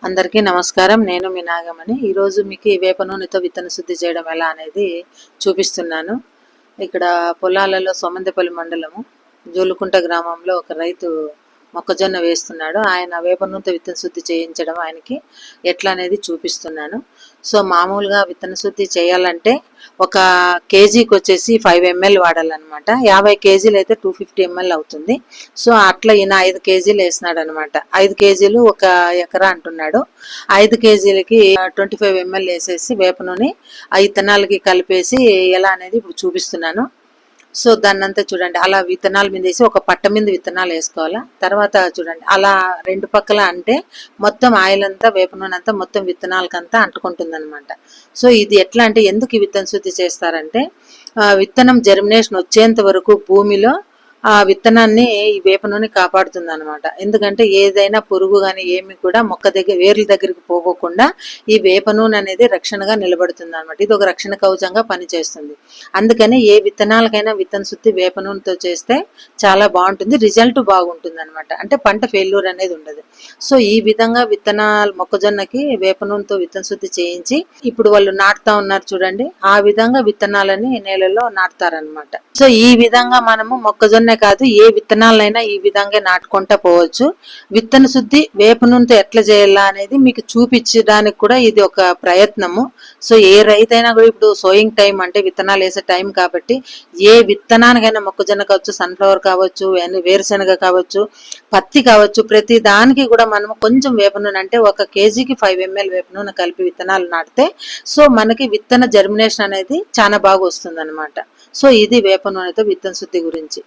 అందరికీ నమస్కారం. నేను మీ నాగమణి. ఈరోజు మీకు ఈ వేప నూనెతో విత్తన శుద్ధి చేయడం ఎలా అనేది చూపిస్తున్నాను. ఇక్కడ పొలాలలో సోమందేపల్లి మండలము జోలుకుంట గ్రామంలో ఒక రైతు మొక్కజొన్న వేస్తున్నాడు. ఆయన వేప నూనెతో విత్తన శుద్ధి చేయించడం ఆయనకి ఎట్లా అనేది చూపిస్తున్నాను. సో మామూలుగా విత్తన శుద్ధి చేయాలంటే ఒక కేజీకి వచ్చేసి 5 ml వాడాలన్నమాట. 50 కేజీలు అయితే 250 ml అవుతుంది. సో అట్లా ఈయన 5 కేజీలు వేసినాడు అనమాట. 5 కేజీలు ఒక ఎకరా అంటున్నాడు. 5 కేజీలకి 25 ml వేసేసి వేప నూనె ఆ విత్తనాలకి కలిపేసి ఎలా అనేది ఇప్పుడు చూపిస్తున్నాను. సో దాన్నంతా చూడండి, అలా విత్తనాల మీద వేసి ఒక పట్ట మీద విత్తనాలు వేసుకోవాలా. తర్వాత చూడండి అలా రెండు పక్కల అంటే మొత్తం ఆయిల్ అంతా వేప నూనె అంతా మొత్తం విత్తనాలకంతా అంటుకుంటుంది అనమాట. సో ఇది ఎట్లా అంటే ఎందుకు ఈ విత్తన శుద్ధి చేస్తారంటే విత్తనం జర్మినేషన్ వచ్చేంత వరకు భూమిలో ఆ విత్తనాన్ని ఈ వేప నూనె కాపాడుతుంది అనమాట. ఎందుకంటే ఏదైనా పురుగు కానీ ఏమి కూడా మొక్క దగ్గర వేర్ల దగ్గరికి పోకోకుండా ఈ వేప నూనె అనేది రక్షణగా నిలబడుతుంది అనమాట. ఇది ఒక రక్షణ కవచంగా పనిచేస్తుంది. అందుకని ఏ విత్తనాలకైనా విత్తన శుద్ధి వేప నూనెతో చేస్తే చాలా బాగుంటుంది, రిజల్ట్ బాగుంటుంది అనమాట. అంటే పంట ఫెయిల్యూర్ అనేది ఉండదు. సో ఈ విధంగా విత్తనాలు మొక్కజొన్నకి వేప నూనెతో విత్తన శుద్ధి చేయించి ఇప్పుడు వాళ్ళు నాటుతా ఉన్నారు చూడండి. ఆ విధంగా విత్తనాలని నేలలో నాటుతారనమాట. సో ఈ విధంగా మనము మొక్కజొన్న కాదు ఏ విత్తనాలైనా ఈ విధంగా నాటుకుంటా పోవచ్చు. విత్తన శుద్ధి వేప నూనెతో ఎట్లా చేయాలా అనేది మీకు చూపించడానికి కూడా ఇది ఒక ప్రయత్నము. సో ఏ రైతైనా కూడా ఇప్పుడు సోయింగ్ టైం అంటే విత్తనాలు వేసే టైం కాబట్టి ఏ విత్తనానికైనా మొక్కజొన్న కావచ్చు, సన్ఫ్లవర్ కావచ్చు, వేరుశెనగ కావచ్చు, పత్తి కావచ్చు, ప్రతి దానికి కూడా మనము కొంచెం వేప నూనె అంటే ఒక కేజీకి 5 ml వేప నూనె కలిపి విత్తనాలు నాటితే సో మనకి విత్తన జర్మినేషన్ అనేది చాలా బాగా వస్తుంది అనమాట. సో ఇది వేప నూనెతో విత్తన శుద్ధి గురించి.